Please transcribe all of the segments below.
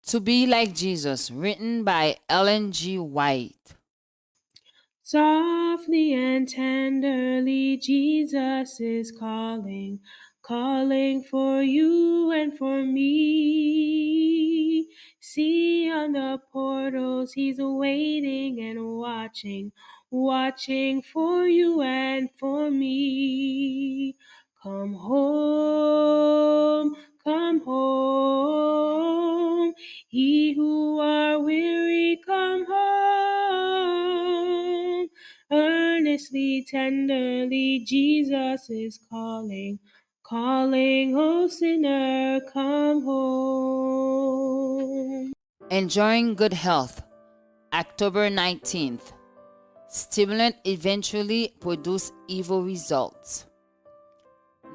To Be Like Jesus, written by Ellen G. White. Softly and tenderly, Jesus is calling, calling for you and for me. See on the portals, he's waiting and watching, watching for you and for me. Come home, come home. Ye who are weary, come home. Earnestly, tenderly, Jesus is calling, calling, oh sinner, come home. Enjoying Good Health, October 19th. Stimulant eventually produce evil results.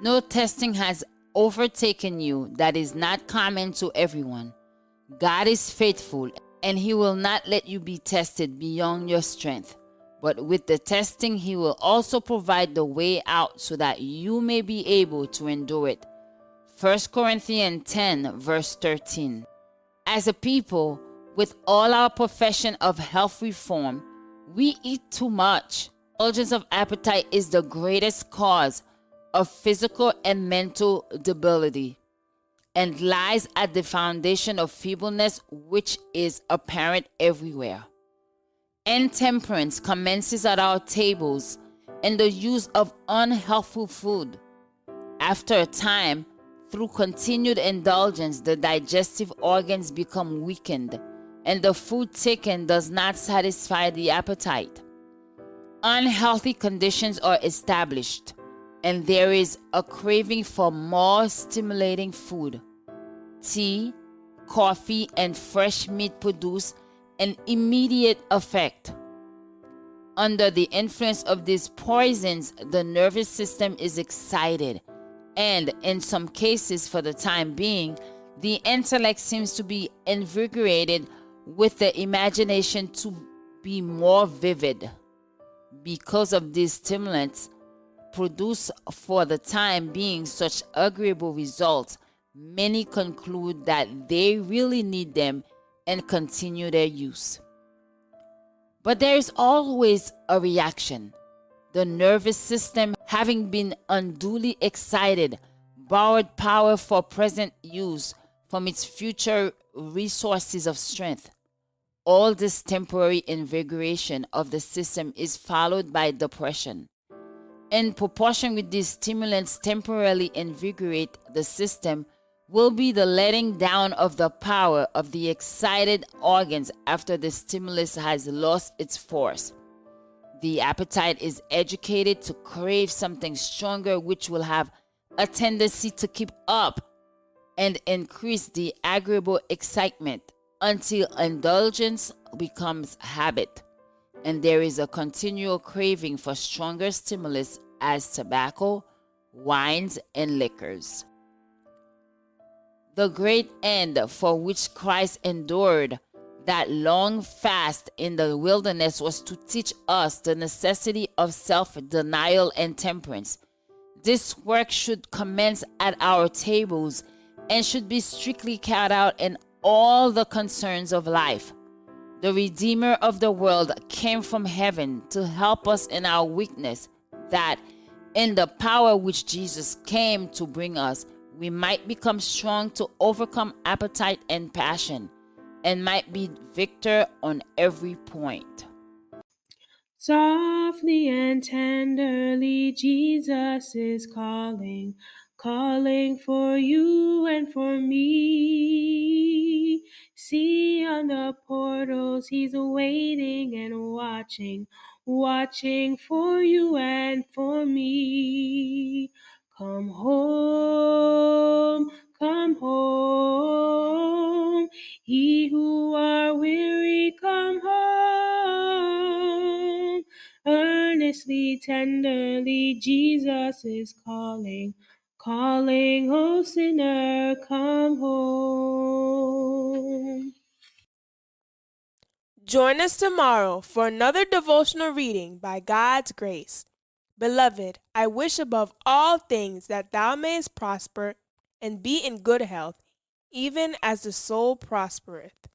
No testing has overtaken you that is not common to everyone. God is faithful, and He will not let you be tested beyond your strength. But with the testing, He will also provide the way out so that you may be able to endure it. 1 Corinthians 10, verse 13. As a people, with all our profession of health reform, we eat too much. Indulgence of appetite is the greatest cause of physical and mental debility, and lies at the foundation of feebleness, which is apparent everywhere. Intemperance commences at our tables and the use of unhealthful food. After a time, through continued indulgence, the digestive organs become weakened, and the food taken does not satisfy the appetite. Unhealthy conditions are established, and there is a craving for more stimulating food. Tea, coffee, and fresh meat produce an immediate effect. Under the influence of these poisons, the nervous system is excited, and in some cases, for the time being, the intellect seems to be invigorated, with the imagination to be more vivid. Because of these stimulants produce for the time being such agreeable results, many conclude that they really need them and continue their use. But there is always a reaction. The nervous system, having been unduly excited, borrowed power for present use from its future resources of strength. All this temporary invigoration of the system is followed by depression. In proportion with these stimulants temporarily invigorate the system, will be the letting down of the power of the excited organs after the stimulus has lost its force. The appetite is educated to crave something stronger, which will have a tendency to keep up and increase the agreeable excitement until indulgence becomes habit, and there is a continual craving for stronger stimulus as tobacco, wines, and liquors. The great end for which Christ endured that long fast in the wilderness was to teach us the necessity of self-denial and temperance. This work should commence at our tables and should be strictly carried out in all the concerns of life. The Redeemer of the world came from heaven to help us in our weakness, that in the power which Jesus came to bring us, we might become strong to overcome appetite and passion, and might be victor on every point. Softly and tenderly, Jesus is calling, calling for you and for me. See on the portals, he's waiting and watching, watching for you and for me. Come home, come home. Ye who are weary, come home. Earnestly, tenderly, Jesus is calling, calling, oh sinner, come home. Join us tomorrow for another devotional reading by God's grace. Beloved, I wish above all things that thou mayest prosper and be in good health, even as the soul prospereth.